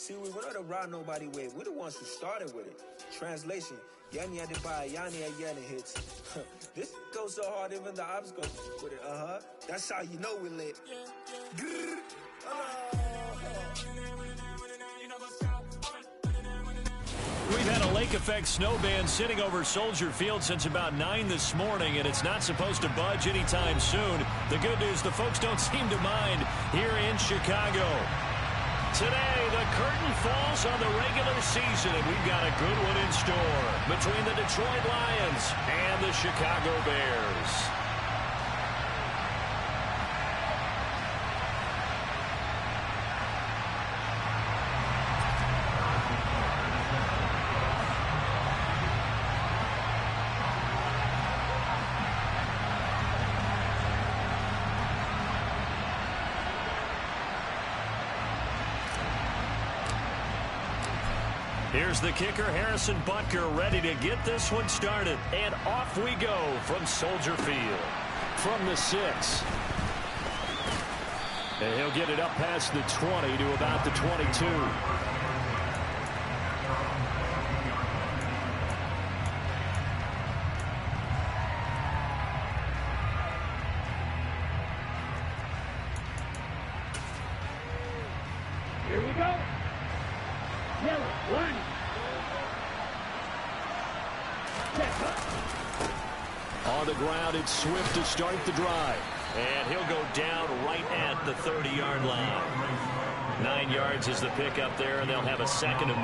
See, we don't around nobody with it. We're the ones who started with it. Translation, Yani Adebayo, Yani Ayana hits. This goes so hard, even the ops go with it. That's how you know we're lit. We've had a lake effect snow band sitting over Soldier Field since about 9 this morning, and it's not supposed to budge anytime soon. The good news, the folks don't seem to mind here in Chicago. Today, the curtain falls on the regular season, and we've got a good one in store between the Detroit Lions and the Chicago Bears. Here's the kicker, Harrison Butker, ready to get this one started. And off we go from Soldier Field. From the 6. And he'll get it up past the 20 to about the 22. Here we go. Yellow, 1. On the ground, it's Swift to start the drive. And he'll go down right at the 30-yard line. 9 yards is the pickup there, and they'll have a 2nd and 1.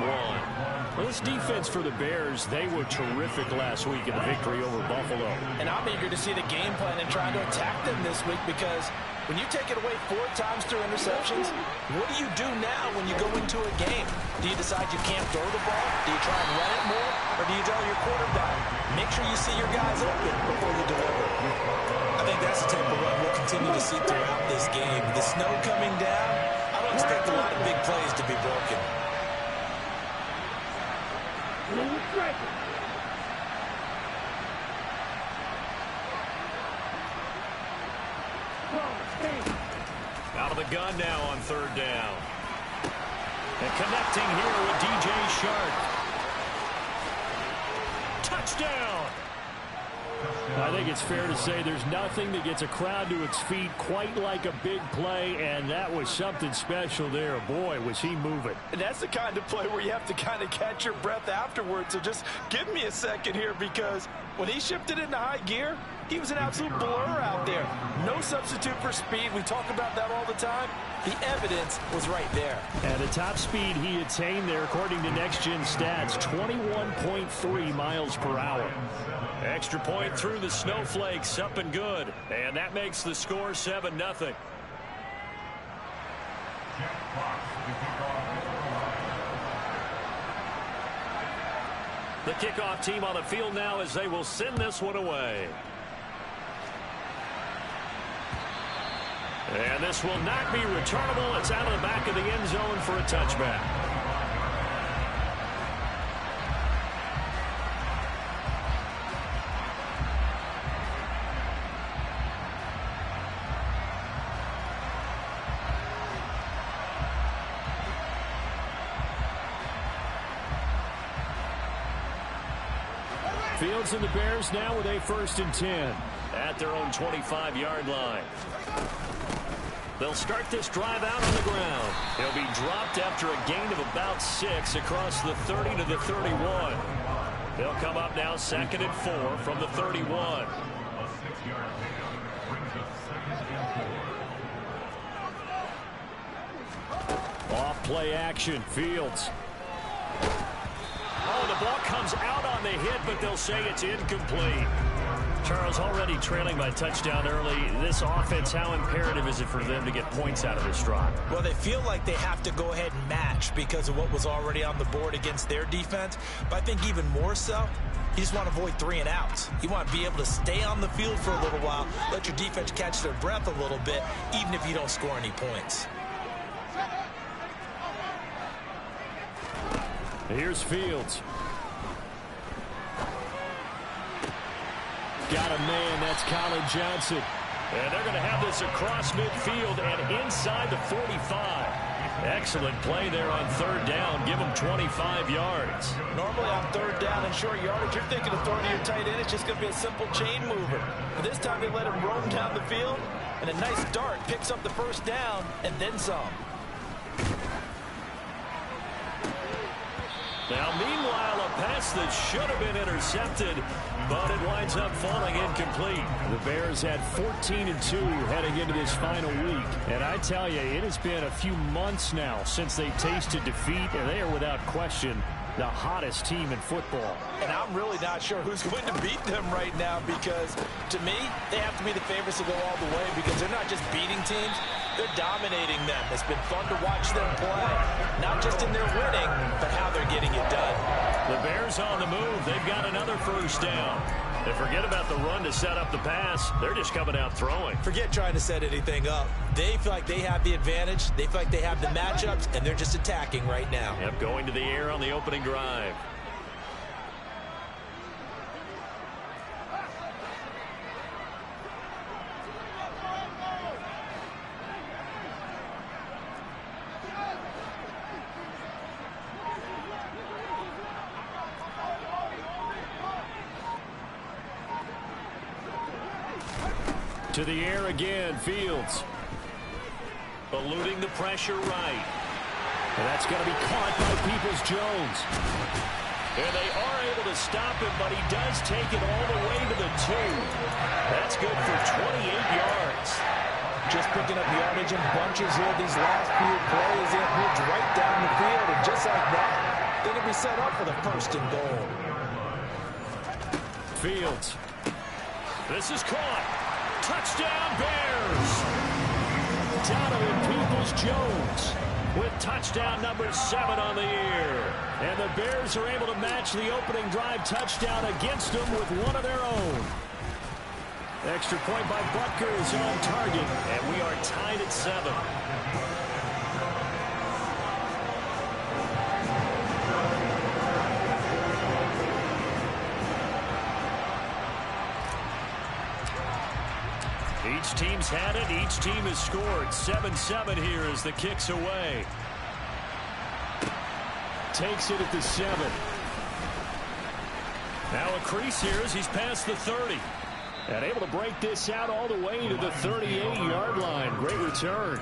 Well, this defense for the Bears, they were terrific last week in the victory over Buffalo. And I'm eager to see the game plan and trying to attack them this week, because when you take it away 4 times through interceptions, what do you do now when you go into a game? Do you decide you can't throw the ball? Do you try and run it more? Or do you tell your quarterback, make sure you see your guys open before you deliver? I think that's the type of run we'll continue to see throughout this game. The snow coming down, I don't expect a lot of big plays to be broken. Out of the gun now on 3rd down. And connecting here with DJ Shark. Touchdown! I think it's fair to say there's nothing that gets a crowd to its feet quite like a big play, and that was something special there. Boy, was he moving. And that's the kind of play where you have to kind of catch your breath afterwards. So just give me a second here, because when he shifted into high gear, he was an absolute blur out there. No substitute for speed. We talk about that all the time. The evidence was right there. And the top speed he attained there, according to Next Gen Stats, 21.3 miles per hour. Extra point through the snowflakes, up and good. And that makes the score 7-0. The kickoff team on the field now as they will send this one away. And this will not be returnable. It's out of the back of the end zone for a touchback. Fields and the Bears now with a 1st and 10 at their own 25-yard line. They'll start this drive out on the ground. He'll be dropped after a gain of about 6 across the 30 to the 31. They'll come up now 2nd and 4 from the 31. Off play action, Fields. Oh, the ball comes out on the hit, but they'll say it's incomplete. Charles, already trailing by touchdown early. This offense, how imperative is it for them to get points out of this drive? Well, they feel like they have to go ahead and match because of what was already on the board against their defense. But I think even more so, you just want to avoid 3 and outs. You want to be able to stay on the field for a little while, let your defense catch their breath a little bit, even if you don't score any points. Here's Fields. Got a man, that's Colin Johnson. And they're going to have this across midfield and inside the 45. Excellent play there on third down. Give them 25 yards. Normally on third down and short yardage, you're thinking of throwing to your tight end. It's just going to be a simple chain mover. But this time they let him roam down the field, and a nice dart picks up the first down and then some. Now, meanwhile, a pass that should have been intercepted, but it winds up falling incomplete. The Bears had 14-2 heading into this final week. And I tell you, it has been a few months now since they tasted defeat, and they are without question the hottest team in football. And I'm really not sure who's going to beat them right now, because to me, they have to be the favorites to go all the way, because they're not just beating teams, they're dominating them. It's been fun to watch them play, not just in their winning, but how they're getting it done. The Bears on the move. They've got another first down. And forget about the run to set up the pass. They're just coming out throwing. Forget trying to set anything up. They feel like they have the advantage. They feel like they have the matchups, and they're just attacking right now. Yep, going to the air on the opening drive. To the air again, Fields. Eluding the pressure right. And that's going to be caught by Peoples-Jones. And they are able to stop him, but he does take it all the way to the 2. That's good for 28 yards. Just picking up yardage in bunches here. These last few plays, it moves right down the field, and just like that, they can be set up for the first and goal. Fields. This is caught. Touchdown, Bears! Donovan Peoples-Jones with touchdown number 7 on the year. And the Bears are able to match the opening drive touchdown against them with one of their own. Extra point by Butker is on target, and we are tied at 7. Each team's had it. Each team has scored. 7-7 here as the kick's away. Takes it at the 7. Now a crease here as he's past the 30. And able to break this out all the way to the 38-yard line. Great return.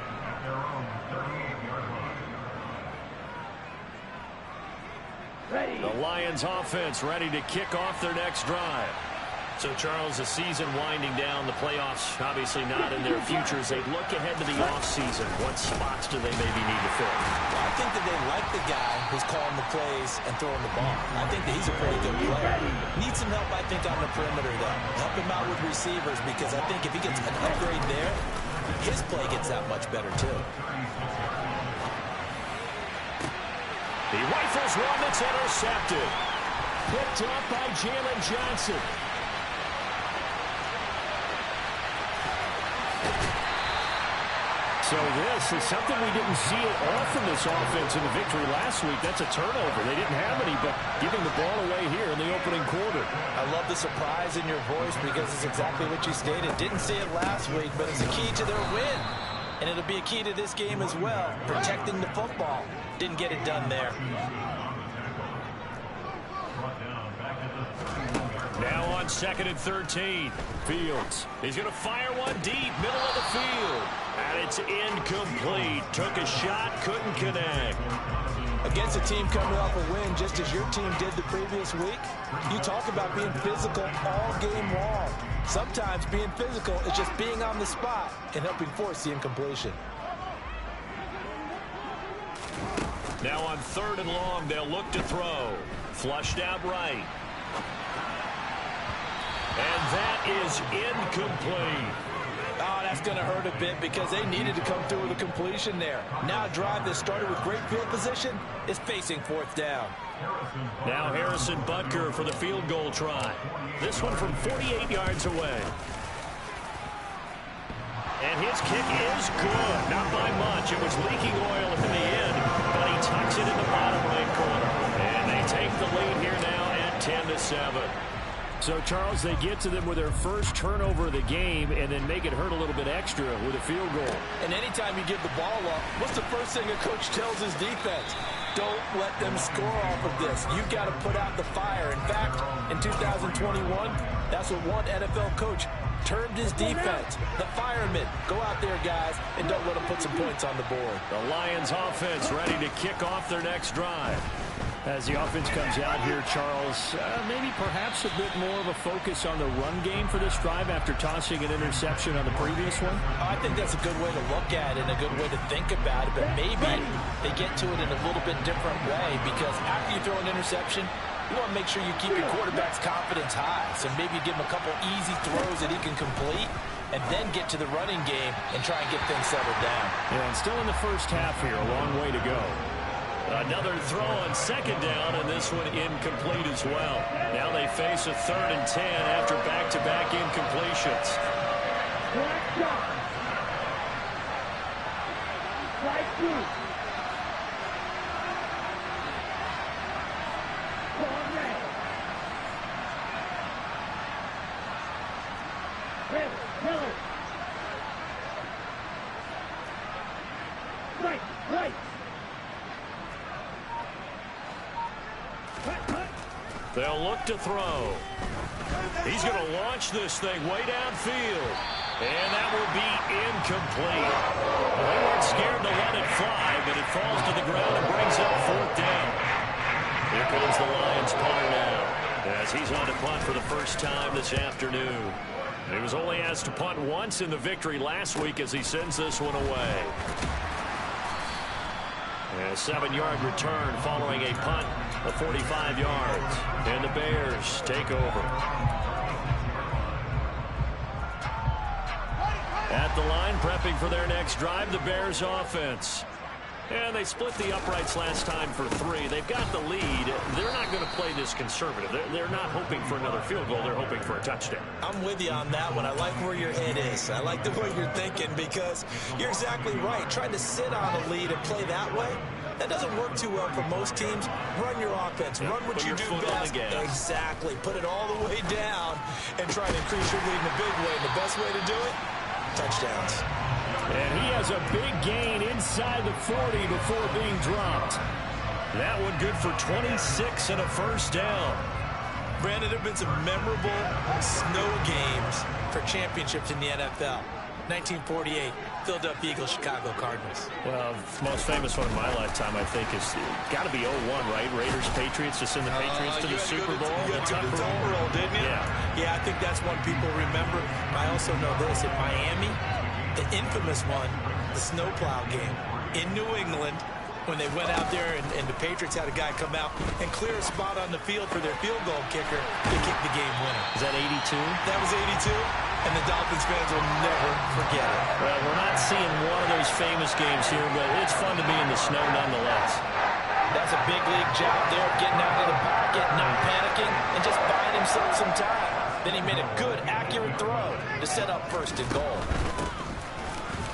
The Lions offense ready to kick off their next drive. So, Charles, the season winding down, the playoffs obviously not in their future. As they look ahead to the offseason, what spots do they maybe need to fill? Well, I think that they like the guy who's calling the plays and throwing the ball. I think that he's a pretty good player. Needs some help, I think, on the perimeter, though. Help him out with receivers, because I think if he gets an upgrade there, his play gets that much better, too. He rifles one that's intercepted. Picked up by Jalen Johnson. So this is something we didn't see it all from this offense in the victory last week. That's a turnover. They didn't have any, but giving the ball away here in the opening quarter. I love the surprise in your voice, because it's exactly what you stated. Didn't see it last week, but it's a key to their win. And it'll be a key to this game as well, protecting the football. Didn't get it done there. Now on 2nd and 13. Fields. He's going to fire one deep, middle of the field. And it's incomplete. Took a shot, couldn't connect. Against a team coming off a win, just as your team did the previous week, you talk about being physical all game long. Sometimes being physical is just being on the spot and helping force the incompletion. Now on 3rd and long, they'll look to throw. Flushed out right. And that is incomplete. Oh, that's going to hurt a bit, because they needed to come through with a completion there. Now a drive that started with great field position is facing 4th down. Now Harrison Butker for the field goal try. This one from 48 yards away. And his kick is good. Not by much. It was leaking oil in the end, but he tucks it in the bottom right corner. And they take the lead here now at 10-7. So, Charles, they get to them with their first turnover of the game and then make it hurt a little bit extra with a field goal. And anytime you give the ball up, what's the first thing a coach tells his defense? Don't let them score off of this. You've got to put out the fire. In fact, in 2021, that's what one NFL coach termed his defense. The firemen. Go out there, guys, and don't let them put some points on the board. The Lions offense ready to kick off their next drive. As the offense comes out here, Charles, maybe perhaps a bit more of a focus on the run game for this drive after tossing an interception on the previous one? I think that's a good way to look at it and a good way to think about it, but maybe they get to it in a little bit different way because after you throw an interception, you want to make sure you keep your quarterback's confidence high. So maybe you give him a couple easy throws that he can complete and then get to the running game and try and get things settled down. Yeah, and still in the first half here, a long way to go. Another throw on second down, and this one incomplete as well. Now they face a 3rd and 10 after back-to-back incompletions. Strike 2. Miller. Right. They'll look to throw. He's going to launch this thing way downfield. And that will be incomplete. Well, they weren't scared to let it fly, but it falls to the ground and brings up 4th down. Here comes the Lions punter now, as he's on to punt for the first time this afternoon. He was only asked to punt once in the victory last week as he sends this one away. A 7-yard return following a punt of 45 yards. And the Bears take over. At the line, prepping for their next drive, the Bears offense. And they split the uprights last time for 3. They've got the lead. They're not going to play this conservative. They're not hoping for another field goal. They're hoping for a touchdown. I'm with you on that one. I like where your head is. I like the way you're thinking because you're exactly right. Trying to sit on a lead and play that way, that doesn't work too well for most teams. Run your offense. Run what you do best. Exactly. Put it all the way down and try to increase your lead in a big way. And the best way to do it, touchdowns. And he has a big gain inside the 40 before being dropped. That one good for 26 and a first down. Brandon, there have been some memorable snow games for championships in the NFL. 1948, Philadelphia Eagles, Chicago Cardinals. Well, the most famous one in my lifetime, I think, is got to be 01, right? Raiders, Patriots, to send the Patriots to the Super Bowl. You had to go to the Tuck Roll, didn't you? Yeah, I think that's one people remember. I also know this, in Miami, the infamous one, the snowplow game in New England, when they went out there and the Patriots had a guy come out and clear a spot on the field for their field goal kicker to kick the game winner. Is that 82? That was 82, and the Dolphins fans will never forget it. Well, we're not seeing one of those famous games here, but it's fun to be in the snow nonetheless. That's a big league job there, getting out of the pocket, not panicking, and just buying himself some time. Then he made a good, accurate throw to set up 1st and goal.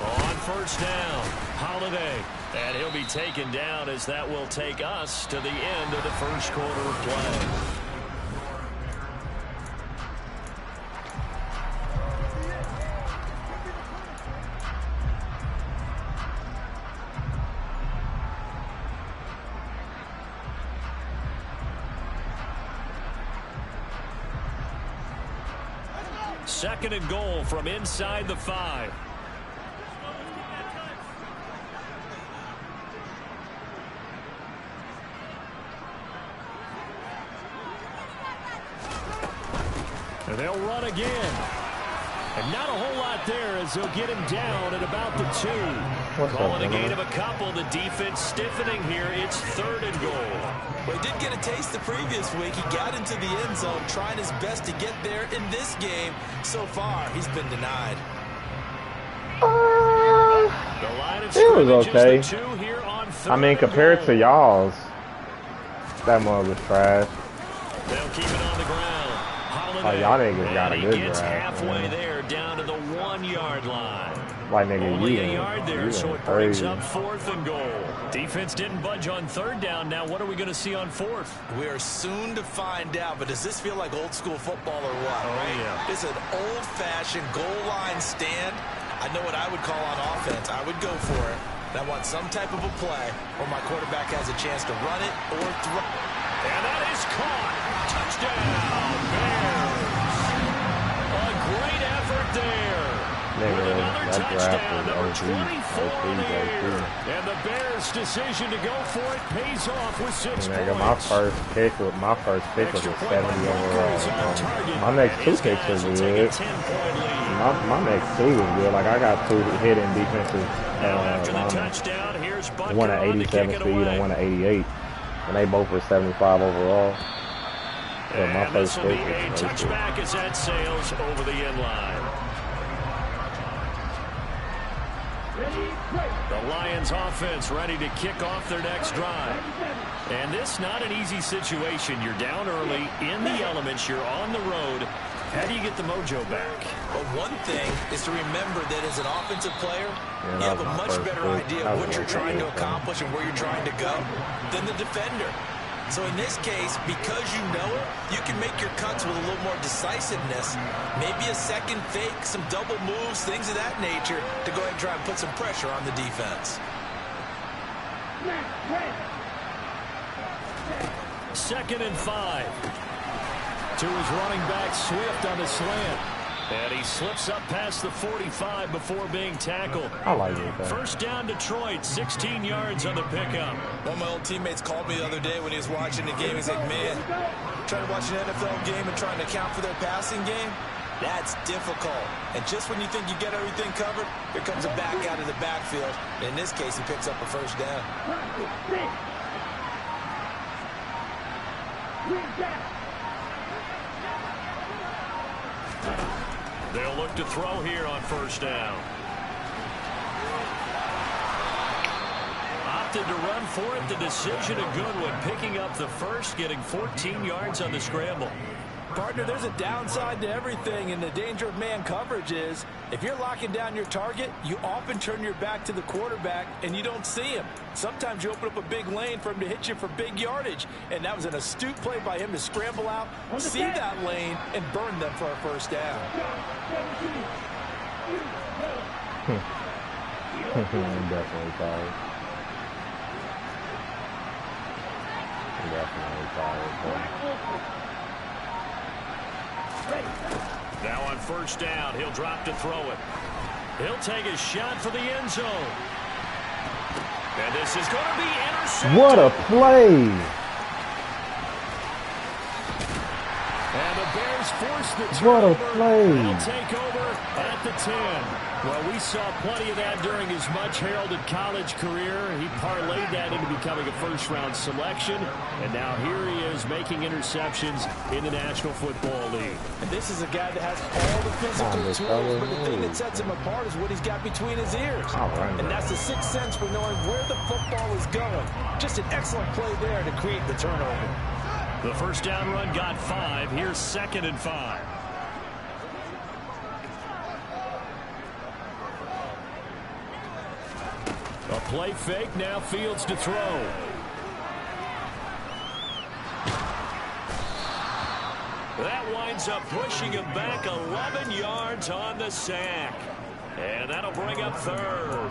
On 1st down, Holiday. And he'll be taken down as that will take us to the end of the first quarter of play. Second and goal from inside the 5. And they'll run again. And not a whole lot there as they'll get him down at about the 2. Calling a gain of a couple. The defense stiffening here. It's 3rd and goal. Well, he did get a taste the previous week. He got into the end zone, trying his best to get there in this game. So far, he's been denied. The line of it was okay. the 2 here on 3rd I mean, compared to y'all's, that mug was trash. They'll keep it on the ground. Oh, y'all niggas got a good He gets drive, halfway man. there, down to the 1-yard line. Like, nigga, Only you a yard there, you so it brings crazy. up 4th and goal. Defense didn't budge on 3rd down. Now what are we going to see on 4th? We are soon to find out, but does this feel like old school football or what? Oh, right? yeah. It's an old-fashioned goal line stand. I know what I would call on offense. I would go for it. And I want some type of a play where my quarterback has a chance to run it or throw. And that is caught. Touchdown, Bears. A great effort there. With another touchdown, number 24 on the year. And the Bears' decision to go for it pays off with 6 Nigga, points. my first pick was a Extra point 70 by Walker is on overall. target. My next And two his picks guys are will take a good. 10-point lead. My next two was good. Like, I got two hidden defensive Now after the linemen. touchdown, here's Butker One at on to kick 87 it speed away. and one at 88. And they both were 75 overall. So my And this first will be pick a was good. touchback as that sails over the end line. The Lions offense ready to kick off their next drive. And this not an easy situation. You're down early, in the elements, you're on the road. How do you get the mojo back? But one thing is to remember that as an offensive player, Yeah, you have that a was my much first better pick. idea That of was what you're my trying to first pick. accomplish and where you're trying to go than the defender. So in this case, because you know it, you can make your cuts with a little more decisiveness. Maybe a second fake, some double moves, things of that nature to go ahead and try and put some pressure on the defense. 2nd and 5. To his running back, Swift on the slant. And he slips up past the 45 before being tackled. I like it. First down, Detroit, 16 yards on the pickup. One of my old teammates called me the other day when he was watching the game. He's like, man, trying to watch an NFL game and trying to account for their passing game, that's difficult. And just when you think you get everything covered, here comes a back out of the backfield. In this case, he picks up a first down. They'll look to throw here on first down. Opted to run for it. The decision a good one. Picking up the first, getting 14 yards on the scramble. Partner, there's a downside to everything, and the danger of man coverage is if you're locking down your target, you often turn your back to the quarterback and you don't see him. Sometimes you open up a big lane for him to hit you for big yardage, and that was an astute play by him to scramble out, see that lane, and burn them for a first down. I'm definitely tired. I'm definitely tired, bro. Now on first down, he'll drop to throw it. He'll take a shot for the end zone. And this is going to be intercepted. What a play! And the Bears force the What a turnover. play. They'll take over at the 10. Well, we saw plenty of that during his much-heralded college career. He parlayed that into becoming a first-round selection. And now here he is making interceptions in the National Football League. And this is a guy that has all the physical tools, but the thing that sets him apart is what he's got between his ears. And that's the sixth sense for knowing where the football is going. Just an excellent play there to create the turnover. The first down run got 5. Here's 2nd and 5. A play fake, now Fields to throw. That winds up pushing him back 11 yards on the sack. And that'll bring up 3rd.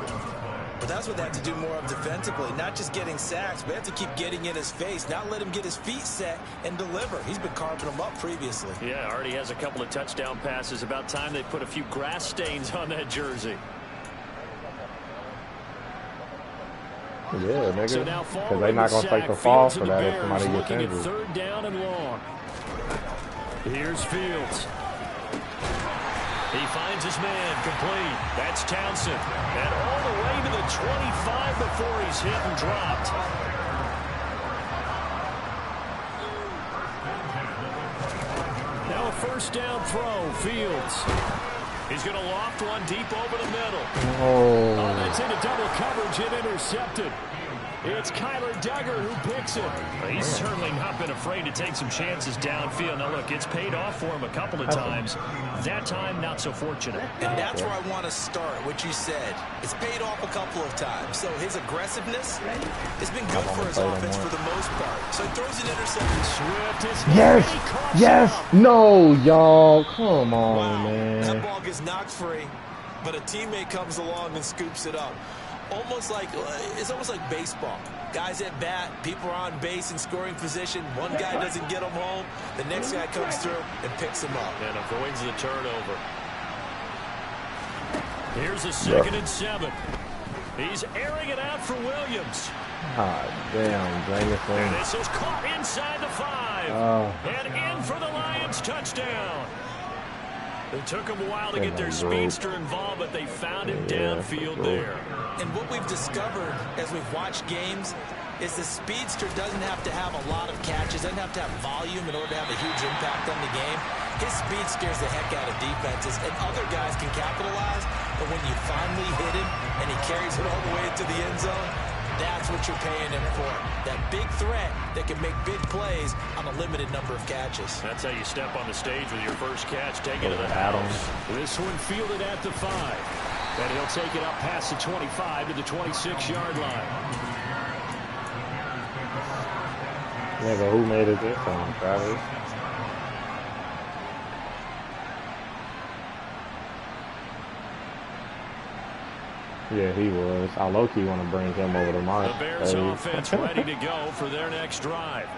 But that's what they have to do more of defensively, not just getting sacks, but they have to keep getting in his face, not let him get his feet set and deliver. He's been carving them up previously. Yeah, already has a couple of touchdown passes. About time they put a few grass stains on that jersey. Yeah, nigga. So now Because they're not going to take the fall for that if somebody gets looking injured. at 3rd down and long. Here's Fields. He finds his man complete. That's Townsend. And all the way to the 25 before he's hit and dropped. Now a first down throw. Fields. He's going to loft one deep over the middle. Oh. That's into double coverage and intercepted. It's Kyler Duggar who picks it. He's certainly not been afraid to take some chances downfield. Now, look, it's paid off for him a couple of times. That time, not so fortunate. And that's where I want to start, what you said. It's paid off a couple of times. So his aggressiveness has been good for his offense for the most part. So he throws an interception. Swift is Yes. No, y'all. Come on, man. That ball gets knocked free, but a teammate comes along and scoops it up. It's almost like baseball. Guys at bat, people are on base in scoring position. One guy doesn't get them home. The next guy comes through and picks him up. And avoids the turnover. Here's a 2nd and 7. He's airing it out for Williams. God damn, Jameson. And this is caught inside the 5. And in for the Lions touchdown. It took them a while to get their speedster involved, but they found him downfield there. And what we've discovered as we've watched games is the speedster doesn't have to have a lot of catches, doesn't have to have volume in order to have a huge impact on the game. His speed scares the heck out of defenses, and other guys can capitalize, but when you finally hit him and he carries it all the way into the end zone, that's what you're paying him for. That big threat that can make big plays on a limited number of catches. That's how you step on the stage with your first catch. Take it to the house. This one fielded at the 5. And he'll take it up past the 25 to the 26-yard line. Nigga, who made it this time, Travis? Yeah, he was. I low-key want to bring him over to my The Bears offense ready to go for their next drive.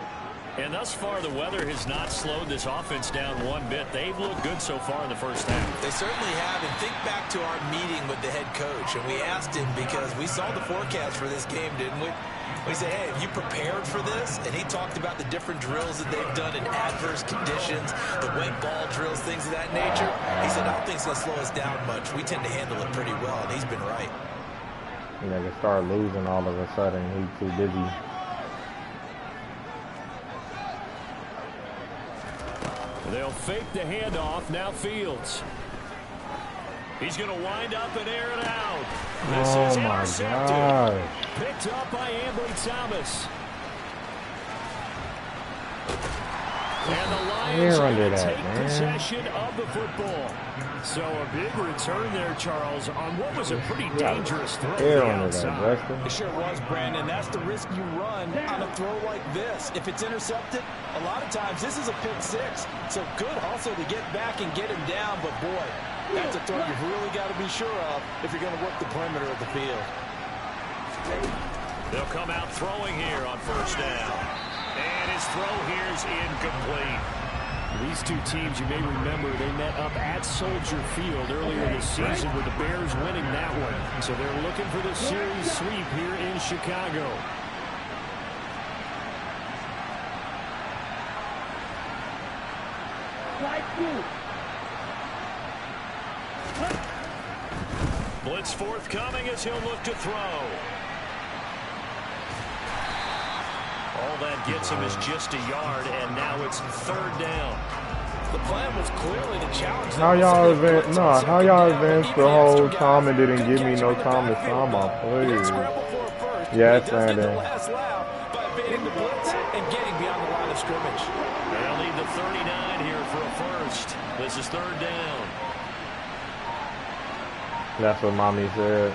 And thus far, the weather has not slowed this offense down one bit. They've looked good so far in the first half. They certainly have. And think back to our meeting with the head coach. And we asked him because we saw the forecast for this game, didn't we? We said, hey, have you prepared for this? And he talked about the different drills that they've done in adverse conditions, the wet ball drills, things of that nature. He said, I don't think it's going to slow us down much. We tend to handle it pretty well, and he's been right. You know, they start losing all of a sudden. He's too busy. They'll fake the handoff. Now Fields. He's going to wind up and air it out. This is intercepted. Picked up by Ambry Thomas. And the Lions are going to take possession of the football. So a big return there, Charles, on what was a pretty dangerous throw. It sure was, Brandon. That's the risk you run on a throw like this. If it's intercepted, a lot of times this is a pick 6. So good also to get back and get him down. But, boy, that's a throw you've really got to be sure of if you're going to work the perimeter of the field. They'll come out throwing here on first down. And his throw here is incomplete. These two teams, you may remember, they met up at Soldier Field earlier this season with the Bears winning that one. So they're looking for the series sweep here in Chicago. Blitz forthcoming as he'll look to throw. All that gets him is just a yard, and now it's 3rd down. The plan was clearly to challenge. How y'all advanced the whole time and didn't give me no time to sign my plays? Yes, Brandon. By evading the blitz and getting beyond the line of scrimmage. They'll need the 39 here for a first. This is 3rd down. That's what Mommy said.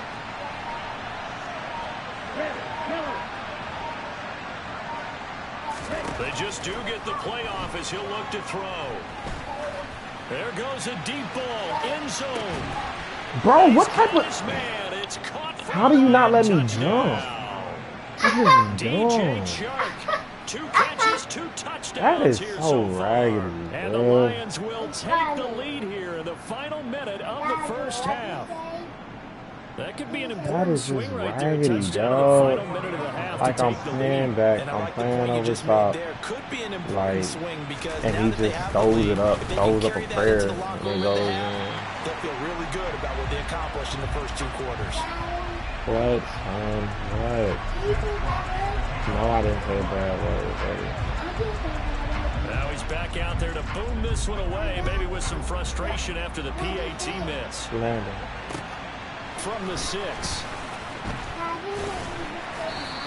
They just do get the playoff as he'll look to throw. There goes a deep ball, end zone. Bro, what type of... How do you not let me jump? DJ Chark, 2 catches, 2 touchdowns. That is here so far. raggedy, And the Lions will take the lead here in the final minute of the first half. That could be an important swing right there. Raggedy, Touchdown in the dog. final minute of the half Like to I'm take the playing lead. back, I'm playing over top. Like, and he just throws it up, throws up a prayer, and then goes in. They'll feel really good about what they accomplished in the first 2 quarters. What? What? No, I didn't say a bad word, baby. Now he's back out there to boom this one away, maybe with some frustration after the PAT miss. Landon. From the 6.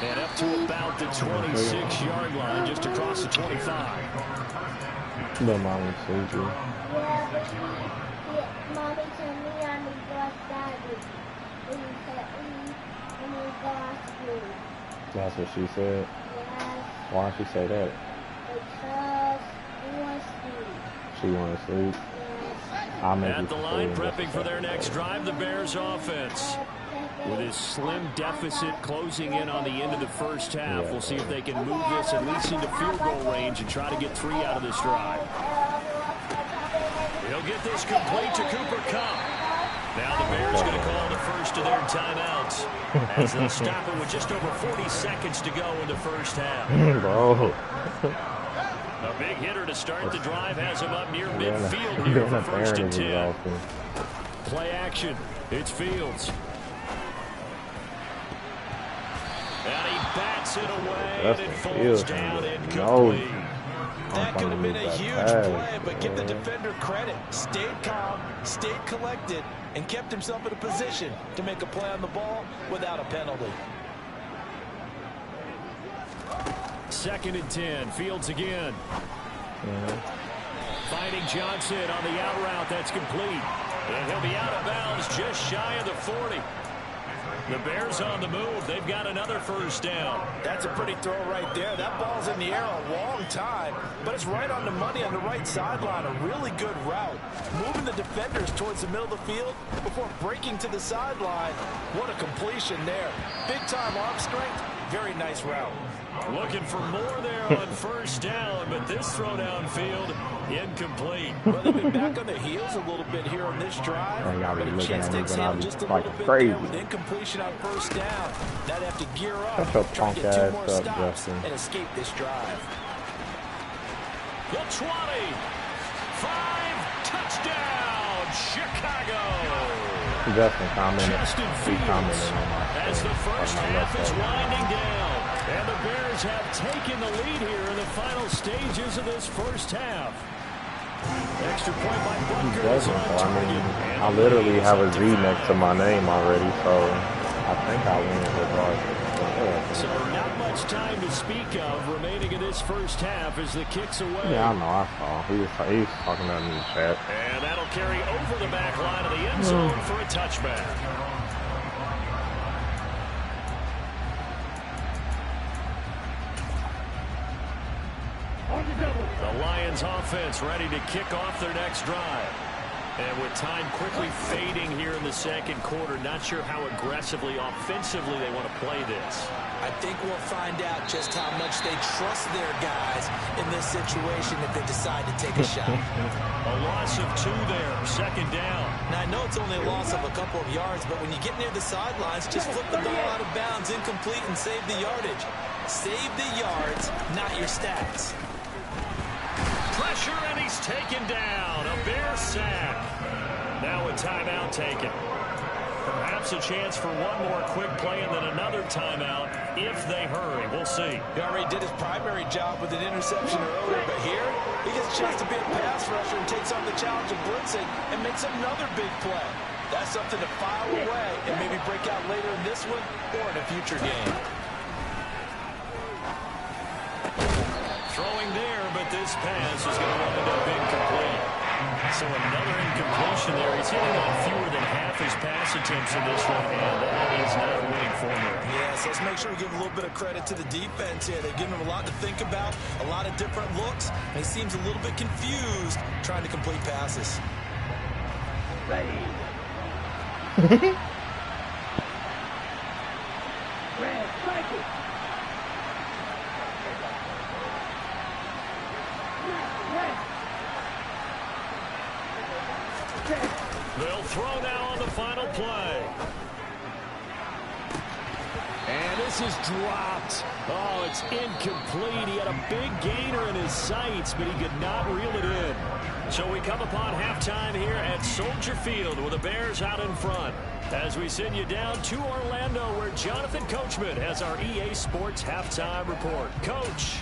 And up to about the 26-yard line, just across the 25. The mommy said you. Yeah, but mommy told me I need to go outside when we go out school. That's what she said? Yes. Why'd she say that? Because we want to sleep. She want to sleep? Yes. I'll make At the line, prepping for their next drive, the Bears offense. With his slim deficit closing in on the end of the first half, we'll see if they can move this at least into field goal range and try to get 3 out of this drive. He'll get this complete to Cooper Kupp. Now the Bears going to call the first of their timeouts as they'll stop it with just over 40 seconds to go in the first half. Bro. A big hitter to start the drive has him up near midfield here for first and 10. Play action. It's Fields. And he bats it away, and it falls down incomplete. That could have been a huge play, but give the defender credit. Stayed calm, stayed collected, and kept himself in a position to make a play on the ball without a penalty. 2nd and 10. Fields again. Finding Johnson on the out route. That's complete. And he'll be out of bounds just shy of the 40. The Bears on the move. They've got another first down. That's a pretty throw right there. That ball's in the air a long time, but it's right on the money on the right sideline. A really good route. Moving the defenders towards the middle of the field before breaking to the sideline. What a completion there. Big-time arm strength. Very nice route. Looking for more there on first down, but this throw downfield, incomplete. Well, they've been back on their heels a little bit here on this drive, but a chance to exhale just a little bit there with incompletion on first down. They'd have to gear up, try to get 2 more stops and escape this drive. The 20, 5, touchdown, Chicago. Justin commented. Justin Fields, as the first half is winding down. And the Bears have taken the lead here in the final stages of this first half. Extra point by Butker. I literally have a Z next to my name already, so I think I win regardless. So not much time to speak of remaining in this first half as the kicks away. Yeah, I know. I saw. He was talking about me in the chat. And that'll carry over the back line of the end zone for a touchback. The Lions offense ready to kick off their next drive. And with time quickly fading here in the second quarter, not sure how aggressively, offensively they want to play this. I think we'll find out just how much they trust their guys in this situation if they decide to take a shot. A loss of 2 there, 2nd down. Now, I know it's only a loss of a couple of yards, but when you get near the sidelines, just flip the ball out of bounds, incomplete, and save the yardage. Save the yards, not your stats. Pressure, and he's taken down. A Bear sack. Now a timeout taken. Perhaps a chance for one more quick play and then another timeout if they hurry. We'll see. He already did his primary job with an interception earlier, but here he gets a chance to be a pass rusher and takes on the challenge of blitzing and makes another big play. That's something to file away and maybe break out later in this one or in a future game. Throwing there, but this pass is going to wind up incomplete. So another incompletion there. He's hitting on fewer than half his pass attempts in this one, and that is not a winning formula. Yes, let's make sure we give a little bit of credit to the defense here. They're giving him a lot to think about, a lot of different looks, and he seems a little bit confused trying to complete passes. Ready. Red, strike it. They'll throw now on the final play. And this is dropped. Oh, it's incomplete. He had a big gainer in his sights, but he could not reel it in. So we come upon halftime here at Soldier Field with the Bears out in front. As we send you down to Orlando, where Jonathan Coachman has our EA Sports halftime report. Coach.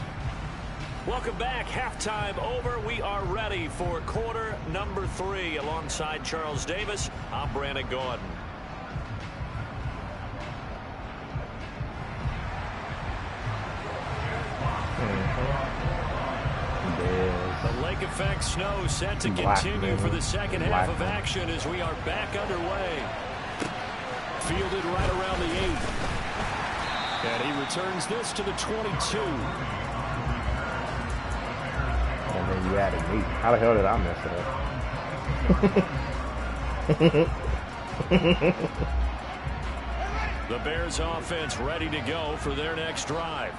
Welcome back. Halftime over. We are ready for quarter number 3. Alongside Charles Davis, I'm Brandon Gordon. The lake effect snow set to continue for the second half of action as we are back underway. Fielded right around the 8. And he returns this to the 22. And then you added me. How the hell did I mess it up? The Bears offense ready to go for their next drive.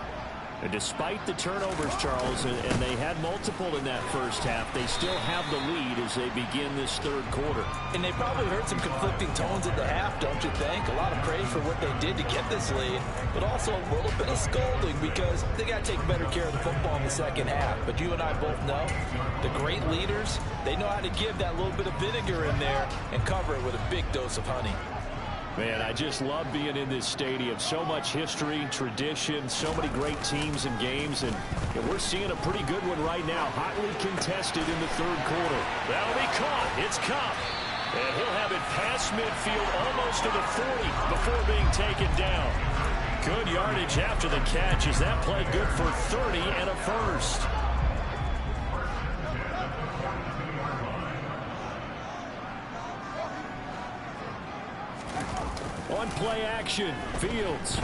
And despite the turnovers, Charles, and they had multiple in that first half, they still have the lead as they begin this third quarter. And they probably heard some conflicting tones at the half, don't you think? A lot of praise for what they did to get this lead, but also a little bit of scolding because they got to take better care of the football in the second half. But you and I both know the great leaders, they know how to give that little bit of vinegar in there and cover it with a big dose of honey. Man, I just love being in this stadium. So much history, tradition, so many great teams and games, and we're seeing a pretty good one right now. Hotly contested in the third quarter. That'll be caught. It's Kupp. And he'll have it past midfield almost to the 40 before being taken down. Good yardage after the catch. Is that play good for 30 and a first? On play action, Fields.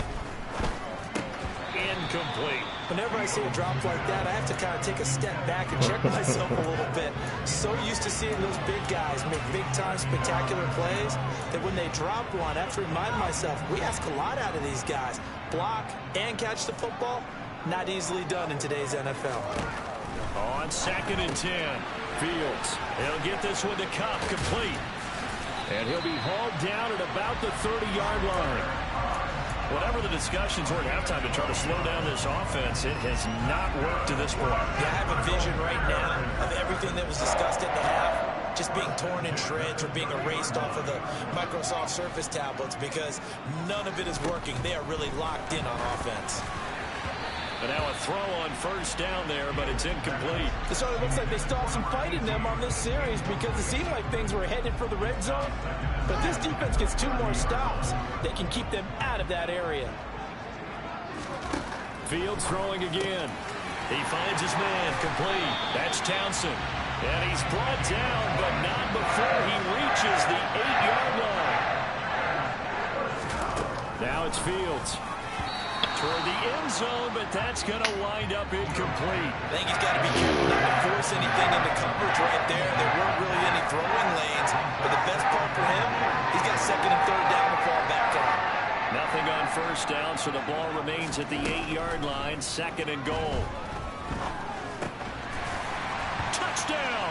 Incomplete. Whenever I see a drop like that, I have to kind of take a step back and check myself a little bit. So used to seeing those big guys make big-time spectacular plays that when they drop one, I have to remind myself, we ask a lot out of these guys. Block and catch the football, not easily done in today's NFL. On 2nd and 10, Fields. He'll get this one to Kupp, complete. And he'll be hauled down at about the 30-yard line. Whatever the discussions were at halftime to try to slow down this offense, it has not worked to this point. Yeah, I have a vision right now of everything that was discussed at the half just being torn in shreds or being erased off of the Microsoft Surface tablets because none of it is working. They are really locked in on offense. And now a throw on first down there, but it's incomplete. It sort of looks like they still have some fight in them on this series because it seemed like things were headed for the red zone. But this defense gets 2 more stops. They can keep them out of that area. Fields throwing again. He finds his man, complete. That's Townsend. And he's brought down, but not before he reaches the 8-yard line. Now it's Fields. Toward the end zone, but that's going to wind up incomplete. I think he's got to be careful not to force anything into coverage right there. There weren't really any throwing lanes, but the best part for him, he's got 2nd and 3rd down to fall back on. Nothing on first down, so the ball remains at the 8-yard line, 2nd and goal. Touchdown!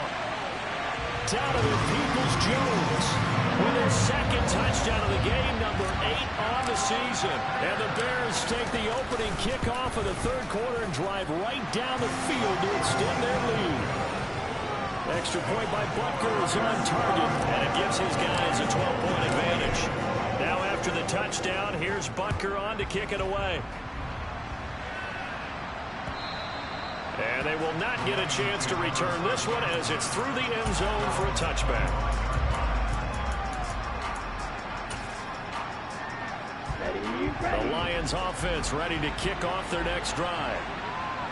Donovan Peoples-Jones with his 2nd touchdown of the game, number 8 on the season. And the Bears take the opening kickoff of the third quarter and drive right down the field to extend their lead. Extra point by Butker is on target, and it gives his guys a 12-point advantage. Now after the touchdown, here's Butker on to kick it away. And they will not get a chance to return this one as it's through the end zone for a touchback. The Lions offense ready to kick off their next drive.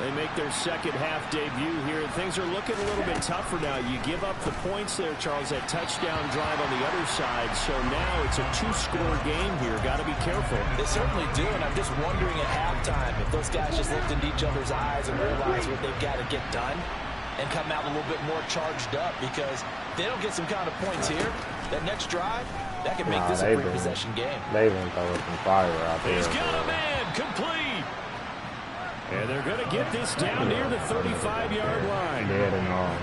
They make their second half debut here, and things are looking a little bit tougher now. You give up the points there, Charles, that touchdown drive on the other side. So now it's a 2-score game here. Got to be careful. They certainly do, and I'm just wondering at halftime if those guys just looked into each other's eyes and realized what they've got to get done and come out a little bit more charged up, because they don't get some kind of points here. That next drive, that could make this a 3-possession game. They've been throwing some fire out there. He's got a man, complete. And they're going to get this down near the 35-yard line. Dead and all.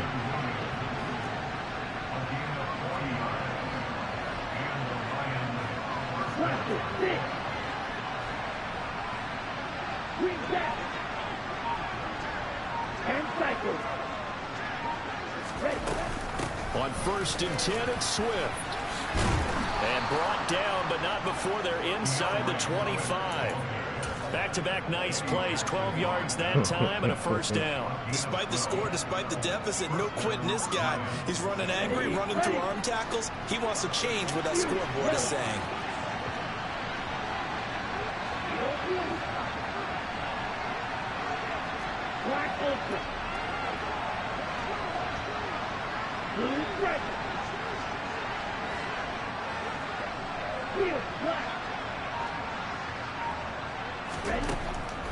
On 1st and 10, it's Swift. And brought down, but not before they're inside the 25. Back-to-back nice plays, 12 yards that time and a first down. Despite the score, despite the deficit, no quitting this guy. He's running angry, running through arm tackles. He wants to change what that scoreboard is saying.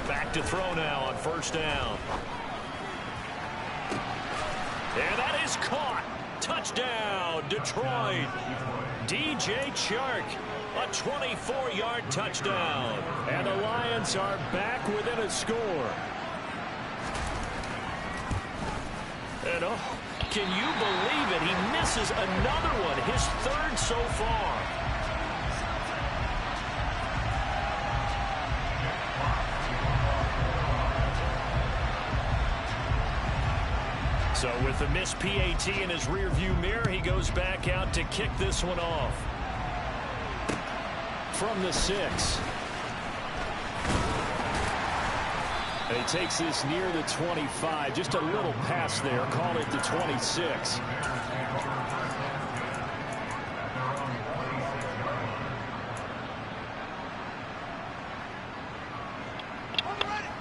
Back to throw now on first down. And that is caught. Touchdown, Detroit. DJ Chark, a 24-yard touchdown. And the Lions are back within a score. And oh, can you believe it? He misses another one, his third so far. So with the missed PAT in his rearview mirror, he goes back out to kick this one off. From the 6. And he takes this near the 25. Just a little pass there. Call it the 26.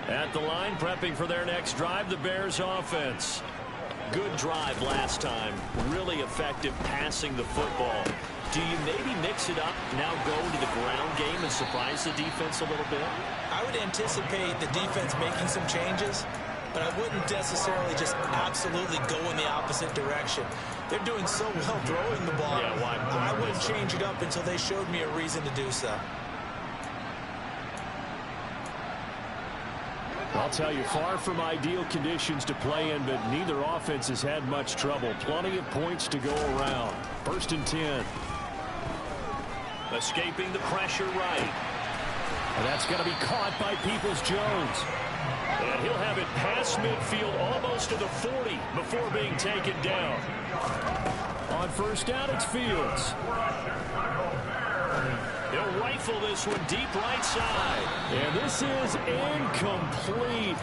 At the line, prepping for their next drive, the Bears offense. Good drive last time. Really effective passing the football. Do you maybe mix it up, now go to the ground game and surprise the defense a little bit? I would anticipate the defense making some changes, but I wouldn't necessarily just absolutely go in the opposite direction. They're doing so well throwing the ball. Yeah, why I wouldn't change it up until they showed me a reason to do so. I'll tell you, far from ideal conditions to play in, but neither offense has had much trouble. Plenty of points to go around. 1st and 10. Escaping the pressure right. And that's going to be caught by Peoples-Jones. And he'll have it past midfield almost to the 40 before being taken down. On first down, it's Fields. He'll rifle this one deep right side. And this is incomplete.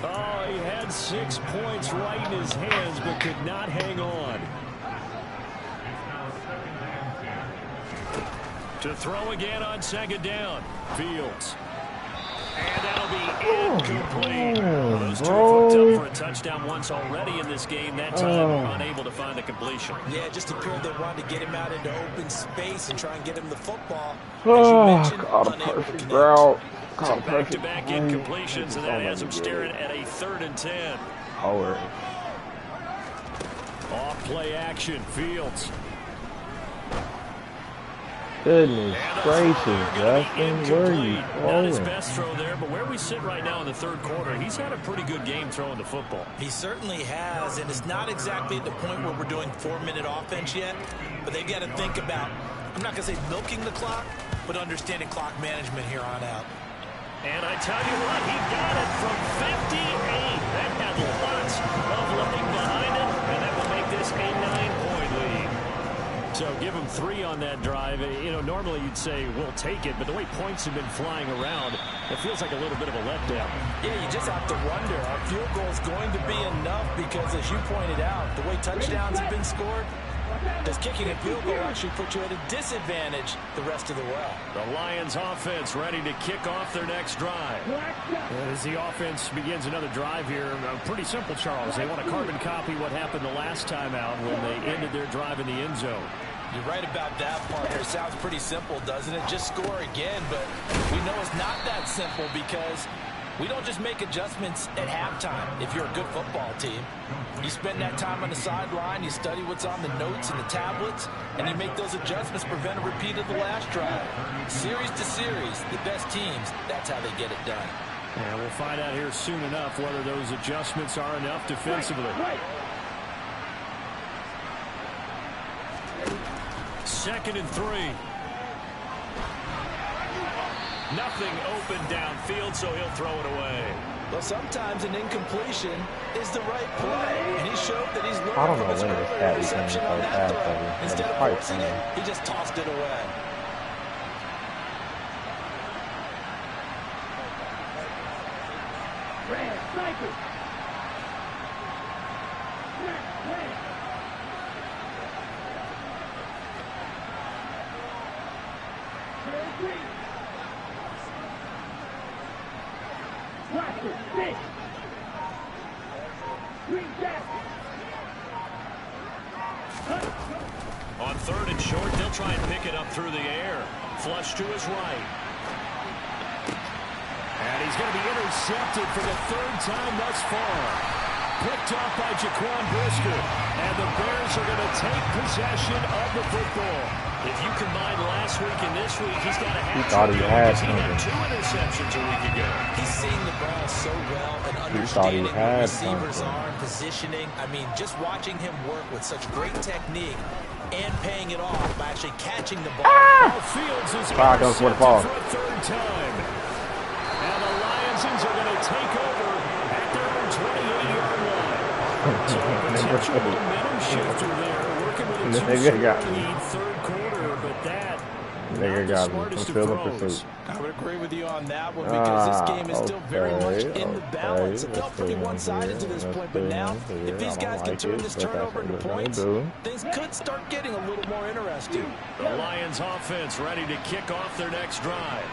Oh, he had 6 points right in his hands, but could not hang on. To throw again on 2nd down. Fields. And that'll be incomplete. Those two are hooked up for a touchdown once already in this game. That time unable to find the completion. Yeah, it just appeared they wanted to get him out into open space and try and get him the football. Caught a perfect route. So back-to-back incompletions, and that has him staring at a 3rd and 10. Over. Off play action. Fields. Goodness gracious, Justin, where are you Not his throwing? best throw there, but where we sit right now in the 3rd quarter, he's had a pretty good game throwing the football. He certainly has, and it's not exactly at the point where we're doing 4-minute offense yet, but they've got to think about, I'm not going to say milking the clock, but understanding clock management here on out. And I tell you what, he got it from 58. That had lots of loading behind it, and that will make this a 9-point lead. So give him 3 on that drive. You know, normally you'd say, we'll take it, but the way points have been flying around, it feels like a little bit of a letdown. Yeah, you just have to wonder, our field goal is going to be enough because, as you pointed out, the way touchdowns have been scored, does kicking a field goal actually put you at a disadvantage the rest of the way? The Lions offense ready to kick off their next drive. As the offense begins another drive here, pretty simple, Charles. They want to carbon copy what happened the last time out when they ended their drive in the end zone. You're right about that, partner. It sounds pretty simple, doesn't it? Just score again, but we know it's not that simple because we don't just make adjustments at halftime if you're a good football team. You spend that time on the sideline, you study what's on the notes and the tablets, and you make those adjustments to prevent a repeat of the last drive. Series to series, the best teams, that's how they get it done. And we'll find out here soon enough whether those adjustments are enough defensively. 2nd and 3. Nothing open downfield, so he'll throw it away. Well, sometimes an incompletion is the right play, and he showed that he's learned I don't from know his when this earlier cat became reception so on that fast, throw. though. Instead of It's quite forcing it, funny. he just tossed it away. try and pick it up through the air. Flush to his right. And he's going to be intercepted for the third time thus far. Picked off by Jaquan Brisker. And the Bears are going to take possession of the football. If you combine last week and this week, he's got a hat. He thought he had something. He had 2 interceptions a week ago. He's seeing the ball so well and understanding where receivers are and positioning. I mean, just watching him work with such great technique and paying it off by actually catching the ball. Fields is intercepted for a third time. And the Lions are going to take over at their own 28-yard line. So a potential momentum shifter there, working with a 2-score lead third quarter, but that nigga got me. Pursuit. I would agree with you on that one because this game is still very much in the balance. It felt pretty one-sided to this point, but now if these guys can turn this turnover into points, things could start getting a little more interesting. The Lions offense ready to kick off their next drive.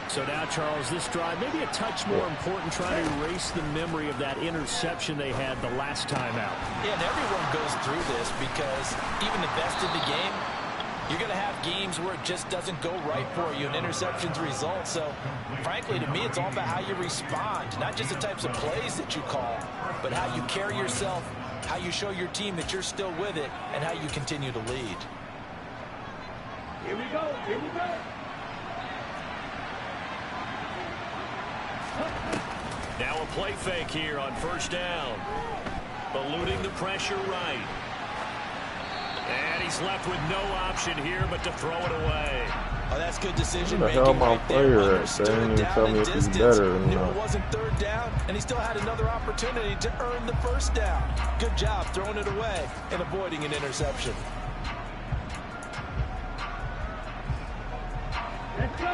So now, Charles, this drive maybe a touch more important, trying to erase the memory of that interception they had the last time out. Yeah, and everyone goes through this because even the best in the game, you're going to have games where it just doesn't go right for you, and interceptions result. So, frankly, to me, it's all about how you respond, not just the types of plays that you call, but how you carry yourself, how you show your team that you're still with it, and how you continue to lead. Here we go. Here we go. Now a play fake here on first down. Eluding the pressure right. And he's left with no option here but to throw it away. Oh, that's good decision making right there. Understood down and distance. Knew it wasn't third down, and he still had another opportunity to earn the first down. Good job throwing it away and avoiding an interception.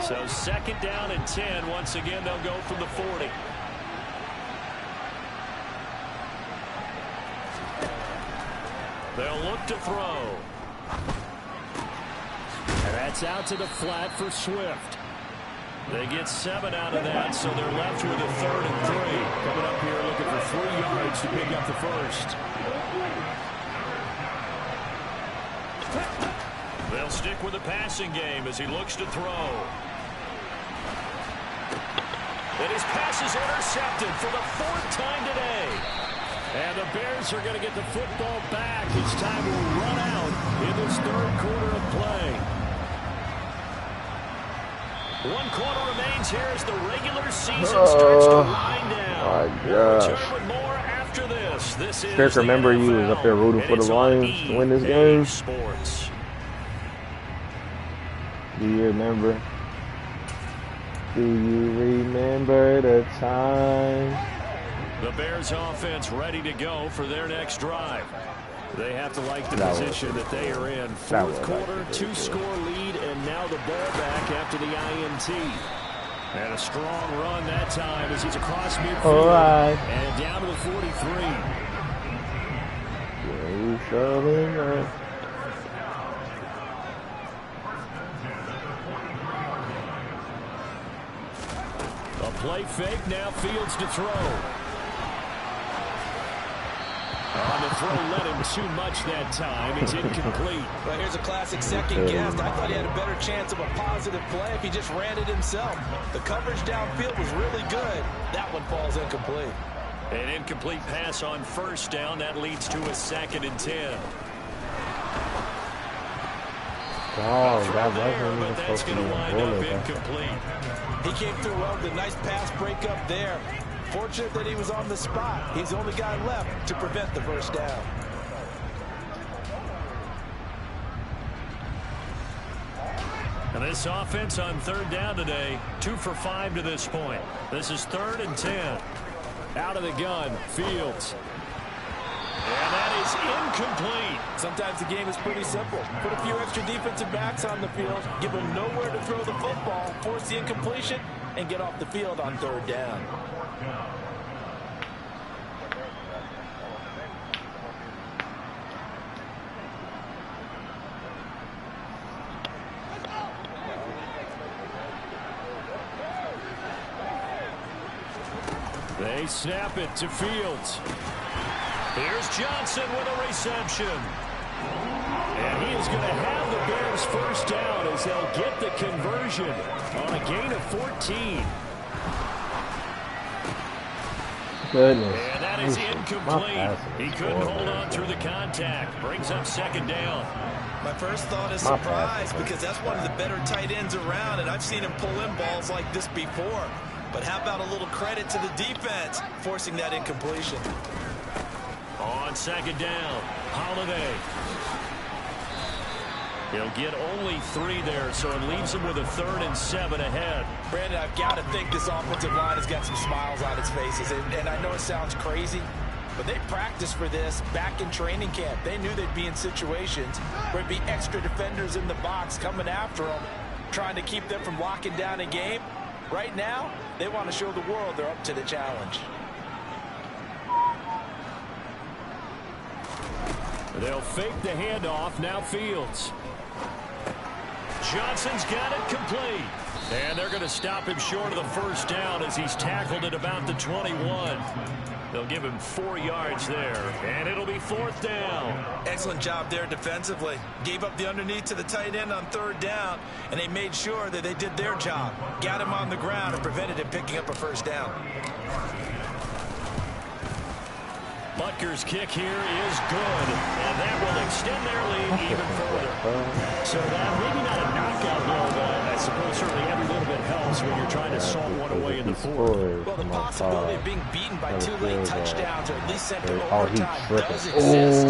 So 2nd down and 10. Once again, they'll go from the 40. They'll look to throw. And that's out to the flat for Swift. They get 7 out of that, so they're left with a 3rd and 3. Coming up here looking for 3 yards to pick up the first. They'll stick with the passing game as he looks to throw. And his pass is intercepted for the 4th time today. And the Bears are going to get the football back. His time will run out in this 3rd quarter of play. 1 quarter remains here as the regular season starts to wind down. My gosh. Return with more after this. This is Kirk, remember you was up there rooting for the Lions to win this game? Sports. Do you remember? Do you remember the time? The Bears offense ready to go for their next drive. They have to like the position that they are in. 4th quarter, 2-score lead, and now the ball back after the INT. And a strong run that time as he's across midfield and down to the 43. A play fake, now Fields to throw. On the throw, led him too much that time. It's incomplete. Well, here's a classic second guess. I thought he had a better chance of a positive play if he just ran it himself. The coverage downfield was really good. That one falls incomplete. An incomplete pass on 1st down. That leads to a 2nd and 10. Oh, that wasn't but that's going to wind up incomplete. He came through well with a nice pass breakup there. Fortunate that he was on the spot. He's the only guy left to prevent the first down. And this offense on 3rd down today, 2 for 5 to this point. This is 3rd and 10. Out of the gun, Fields. And that is incomplete. Sometimes the game is pretty simple. Put a few extra defensive backs on the field, give them nowhere to throw the football, force the incompletion, and get off the field on 3rd down. They snap it to Fields. Here's Johnson with a reception. And he is going to have the Bears first down as they'll get the conversion on a gain of 14. Goodness. And that is incomplete. He couldn't hold on through the contact. Brings up second down. My first thought is surprise because that's one of the better tight ends around, and I've seen him pull in balls like this before. But how about a little credit to the defense forcing that incompletion? On second down, Holiday. He'll get only 3 there, so it leaves him with a 3rd and 7 ahead. Brandon, I've got to think this offensive line has got some smiles on its faces. And I know it sounds crazy, but they practiced for this back in training camp. They knew they'd be in situations where there'd be extra defenders in the box coming after them, trying to keep them from locking down a game. Right now, they want to show the world they're up to the challenge. They'll fake the handoff. Now Fields. Johnson's got it complete. And they're going to stop him short of the first down as he's tackled at about the 21. They'll give him 4 yards there, and it'll be 4th down. Excellent job there defensively. Gave up the underneath to the tight end on 3rd down, and they made sure that they did their job. Got him on the ground and prevented him picking up a first down. Butker's kick here is good, and that will extend their lead even further. So that maybe not a knockout blow, but I suppose certainly every little bit helps when you're trying to salt one away in the 4th. Well, the possibility of being beaten by 2 late touchdowns or at least sent to overtime does exist.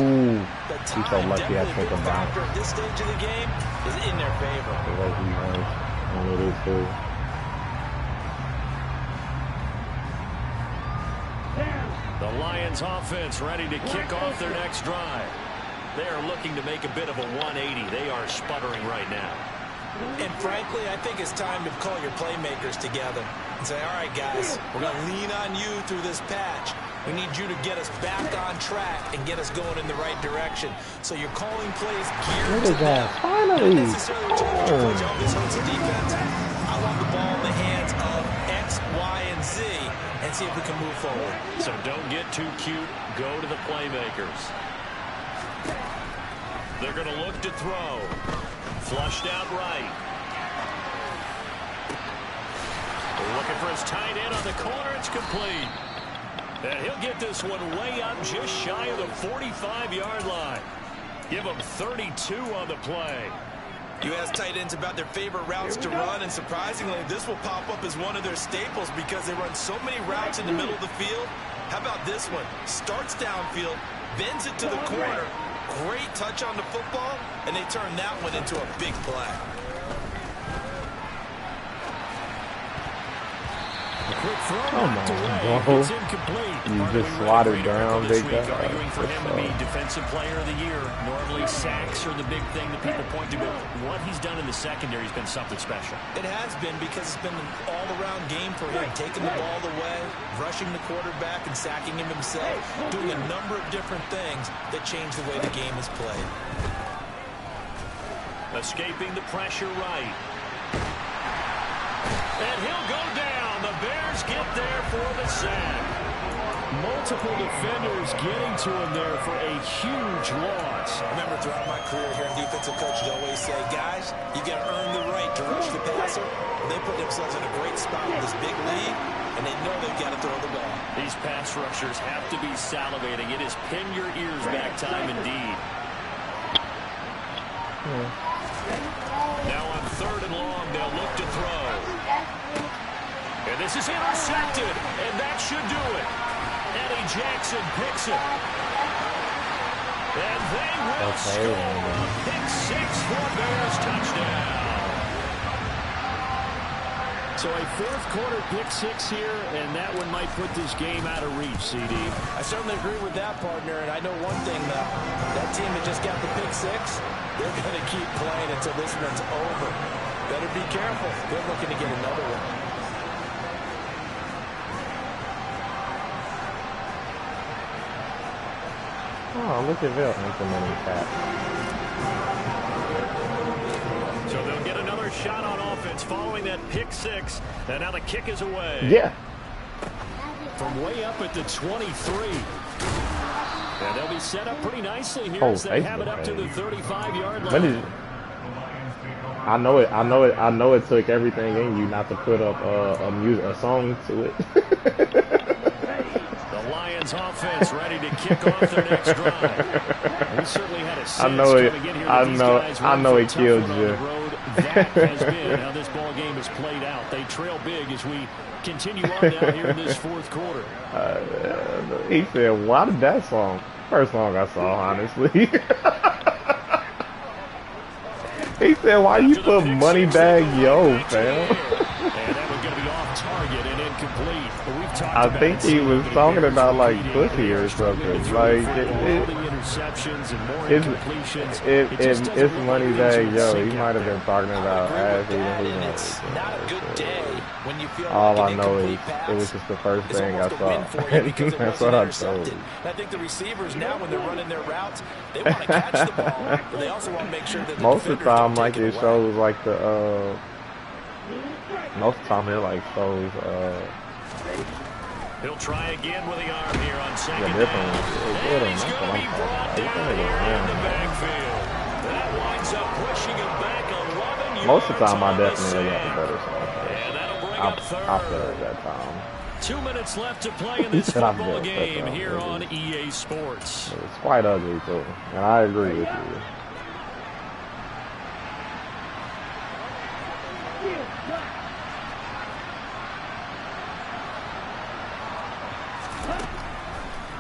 The time definitely a factor at this stage of the game is in their favor. The Lions offense ready to kick off their next drive. They are looking to make a bit of a 180. They are sputtering right now. And frankly, I think it's time to call your playmakers together and say, all right, guys, we're going to lean on you through this patch. We need you to get us back on track and get us going in the right direction. So you're calling plays geared to that. Finally. Not necessarily telling your coach, oh, this hurts the defense. I want the ball in the hands of X, Y, and Z and see if we can move forward. So don't get too cute. Go to the playmakers. They're going to look to throw. Flushed out right. They're looking for his tight end on the corner. It's complete. And he'll get this one way up just shy of the 45-yard line. Give him 32 on the play. You ask tight ends about their favorite routes to run, and surprisingly, this will pop up as one of their staples because they run so many routes in the middle of the field. How about this one? Starts downfield, bends it to the corner. Great touch on the football, and they turn that one into a big play. Quick throw knocked away. It's incomplete. You just slotted down, big guy. Arguing for him to be defensive player of the year. Normally sacks are the big thing that people point to, but what he's done in the secondary has been something special. It has been because it's been an all-around game for him, taking the ball away, rushing the quarterback, and sacking him himself, doing a number of different things that change the way the game is played. Escaping the pressure right. And he'll go down. The Bears get there for the sack. Multiple defenders getting to him there for a huge loss. I remember throughout my career here in defensive coaches always say, guys, you got to earn the right to rush the passer. They put themselves in a great spot with this big lead, and they know they've got to throw the ball. These pass rushers have to be salivating. It is pin your ears back time indeed. Now on 3rd and long, they'll look to throw. And this is intercepted, and that should do it. Eddie Jackson picks it. And they will score. Pick 6 for Bears touchdown. So a 4th quarter pick 6 here, and that one might put this game out of reach, CD. I certainly agree with that, partner, and I know one thing, though. That team that just got the pick 6, they're going to keep playing until this one's over. Better be careful. They're looking to get another one. Oh, look at Bill implementing that. So they'll get another shot on offense following that pick 6. And now the kick is away. Yeah. From way up at the 23. And they'll be set up pretty nicely here as they have it up to the 35-yard line. I know it took everything in you not to put up a song to it. The Lions offense ready to kick off their next drive. We certainly had a sense I know it killed you. That has been how this ball game has played out. They trail big as we continue on down here in this fourth quarter. He said, why did that song? First song I saw, honestly. He said, why you put Moneybag Yo, fam? And that was going to be off target and incomplete. I think he was talking about like pussy or something. Like it's Moneybag Yo. He might have been talking about ass eating. It's not a good day when you feel all like I know is it was just the first thing I saw. That's what I told. I think the receivers now, when they're running their routes, they want to catch the ball, but they also want to make sure that most of the time, like it shows like the most of the time it like shows he'll try again with the arm here on second down. And he's going to be brought down here in the backfield. That winds up pushing him back 11 yards. Most of the time, I definitely got the better song. And that'll bring up third. I feel like that time. 2 minutes left to play in this football game here on EA Sports. It's quite ugly, too. And I agree with you.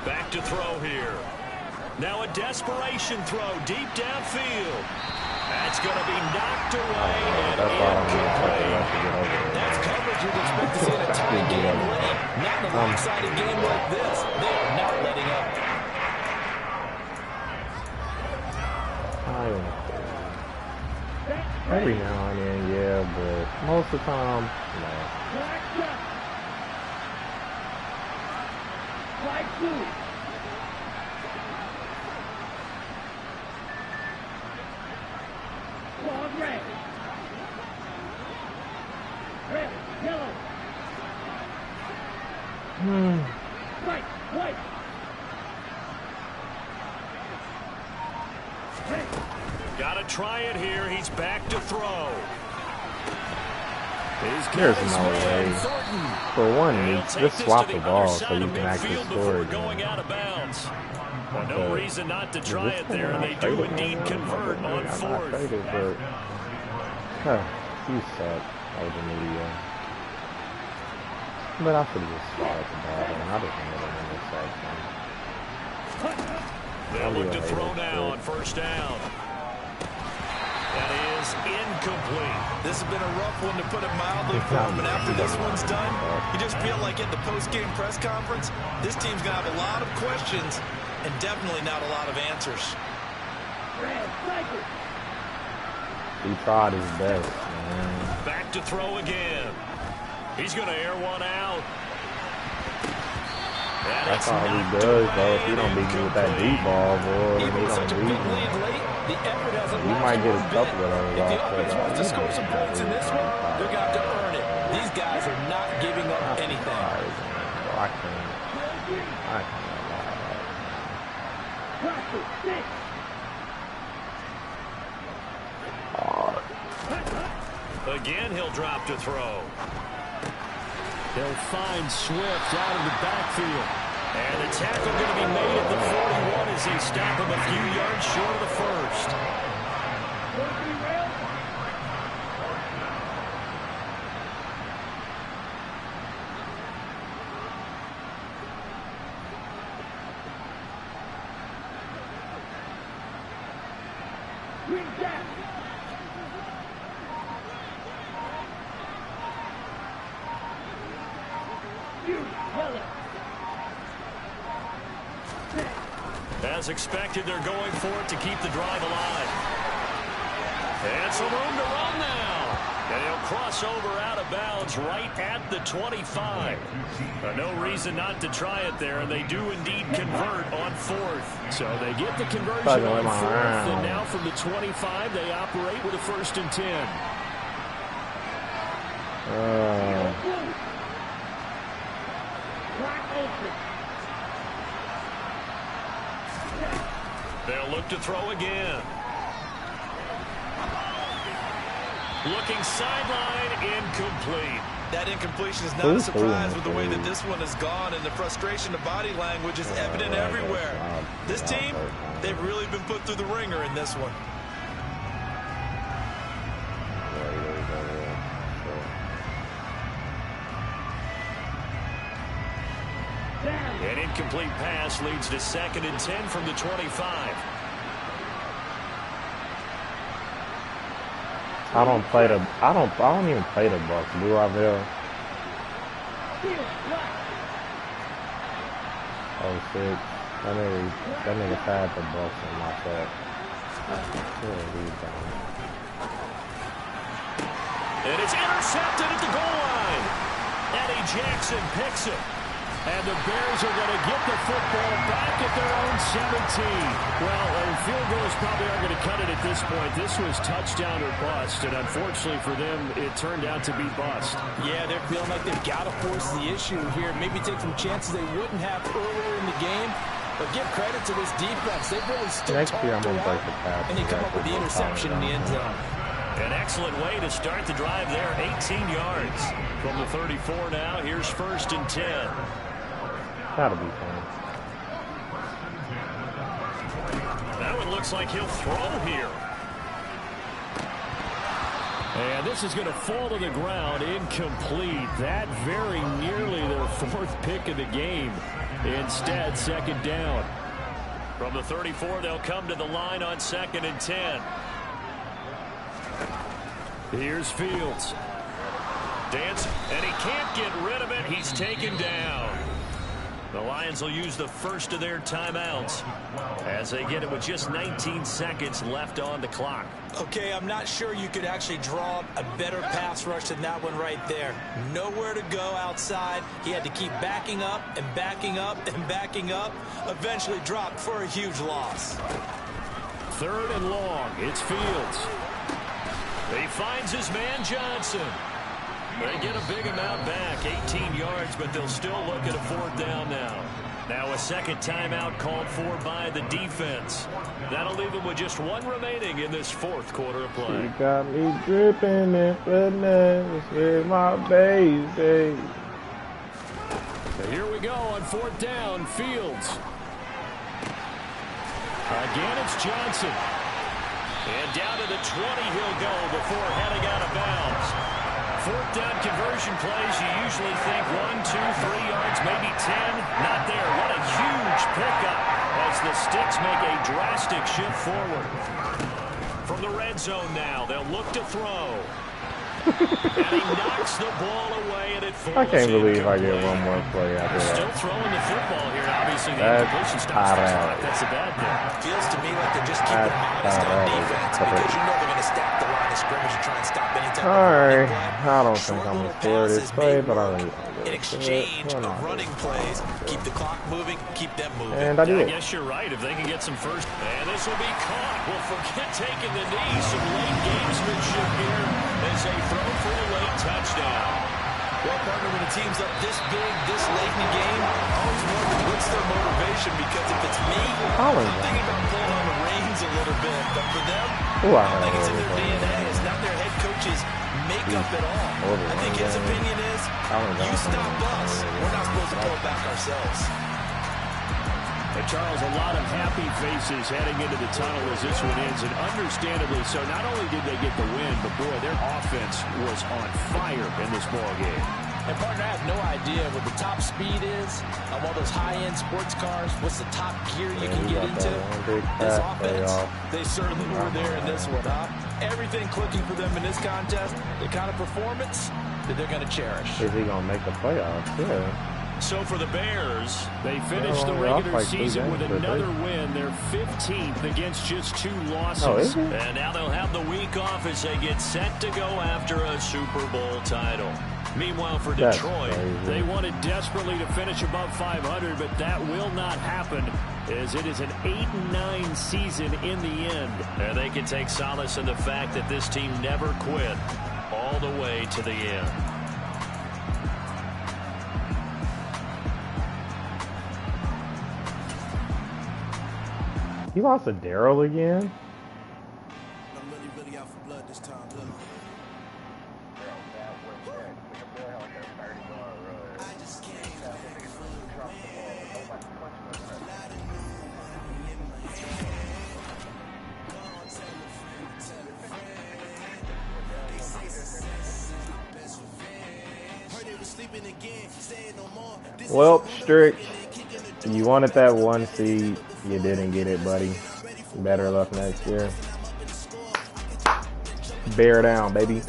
Back to throw here. Now a desperation throw deep downfield. That's going to be knocked away and incomplete. That's coverage you'd expect to see in a tie game late. Not in a lopsided game like this. They're not letting up. Every now and then, yeah, but most of the time, no. Flag 2. Ball red. Red, yellow. White, white. Red. Got to try it here. He's back to throw. There's no way. For one, just swap the ball so you can actually score it. Going out of bounds. Well, no reason not to try it there, and they do indeed convert on fourth. You suck. That was an idiot. But I should have just swatted the ball, and I just wanted to intercept. They'll look to throw now on first down. That is incomplete. This has been a rough one to put it mildly for him, but after this one's done, you just feel like at the post-game press conference, this team's going to have a lot of questions and definitely not a lot of answers. He tried his best, man. Back to throw again. He's going to air one out. That's all he does, though. If he don't beat me with that deep ball, boy, then he don't beat me. You might get a couple of those off. If the offense wants to score some points in this one, they're going to have to earn it. These guys are not giving up anything. I can't allow that. Again, he'll drop to throw. They'll find Swift out of the backfield. And the tackle going to be made at the 41 as they stop him a few yards short of the first. Green Jack. As expected, they're going for it to keep the drive alive. And some room to run now. And he'll cross over out of bounds right at the 25. No reason not to try it there, and they do indeed convert on fourth. So they get the conversion on fourth, and now from the 25, they operate with a 1st and 10. They'll look to throw again. Looking sideline, incomplete. That incompletion is not a surprise with the way that this one has gone, and the frustration of body language is evident everywhere. This team, they've really been put through the ringer in this one. An incomplete pass leads to 2nd and 10 from the 25. I don't even play the Bucks, do I, Bill? Oh, 6. That nigga had the Bucks in my set. And it's intercepted at the goal line. Eddie Jackson picks it. And the Bears are going to get the football back at their own 17. Well, field goals probably aren't going to cut it at this point. This was touchdown or bust, and unfortunately for them, it turned out to be bust. Yeah, they're feeling like they've got to force the issue here. Maybe take some chances they wouldn't have earlier in the game. But give credit to this defense. They've really stood tall throughout, and they come up with the interception in the end zone. An excellent way to start the drive there, 18 yards. From the 34 now, here's 1st and 10. Gotta be fun. That one looks like he'll throw here. And this is going to fall to the ground, incomplete. That very nearly their 4th pick of the game. Instead, 2nd down. From the 34, they'll come to the line on 2nd and 10. Here's Fields. Dancing, and he can't get rid of it. He's taken down. The Lions will use the first of their timeouts as they get it with just 19 seconds left on the clock. Okay, I'm not sure you could actually draw up a better pass rush than that one right there. Nowhere to go outside. He had to keep backing up and backing up and backing up. Eventually dropped for a huge loss. 3rd and long. It's Fields. He finds his man Johnson. They get a big amount back, 18 yards, but they'll still look at a 4th down now. Now a 2nd timeout called for by the defense. That'll leave them with just 1 remaining in this 4th quarter of play. You got me dripping in finesse with my baby. So here we go on 4th down, Fields. Again, it's Johnson. And down to the 20 he'll go before heading out of bounds. 4th down conversion plays, you usually think 1, 2, 3 yards, maybe 10. Not there. What a huge pickup as the Sticks make a drastic shift forward. From the red zone now, they'll look to throw. And he knocks the ball away, and it falls. I can't believe I get one more play after that. Still throwing the football here. Obviously, the incompletion stops the clock. That's a bad thing. Feels to me like they're just keeping them honest on defense because you know they're going to stack the line of scrimmage and try and stop any time. Alright, I don't think I'm going to score this play, but I'll in exchange of running plays, keep the clock moving, keep them moving. And I did. I guess you're right. If they can get some first, and this will be caught. Well, forget taking the knee. Some late gamesmanship here as they throw for a late touchdown. Well, partner, when a team's up this big, this late in the game, I always wonder what's their motivation, because if it's me, I'm thinking about pulling on the reins a little bit. But for them, I don't think it's in their DNA. It's not their head coach's makeup at all. I think his opinion is, you stop us, we're not supposed to pull back ourselves. And Charles, a lot of happy faces heading into the tunnel as this one ends, and understandably so. Not only did they get the win, but boy, their offense was on fire in this ball game. And partner, I have no idea what the top speed is of all those high-end sports cars. What's the top gear you can get into? This offense, they certainly were there in this one, huh? Everything clicking for them in this contest, the kind of performance that they're going to cherish. Is he going to make the playoffs? Yeah. So for the Bears, they finished the regular season with another win. They're 15th against just 2 losses. And now they'll have the week off as they get set to go after a Super Bowl title. Meanwhile, for Detroit, they wanted desperately to finish above 500, but that will not happen as it is an 8-9 season in the end. And they can take solace in the fact that this team never quit all the way to the end. He lost to Daryl again? I'm really out for blood this time. Look. Well, Strick, you wanted that 1 seed. You didn't get it, buddy. Better luck next year. Bear down, baby.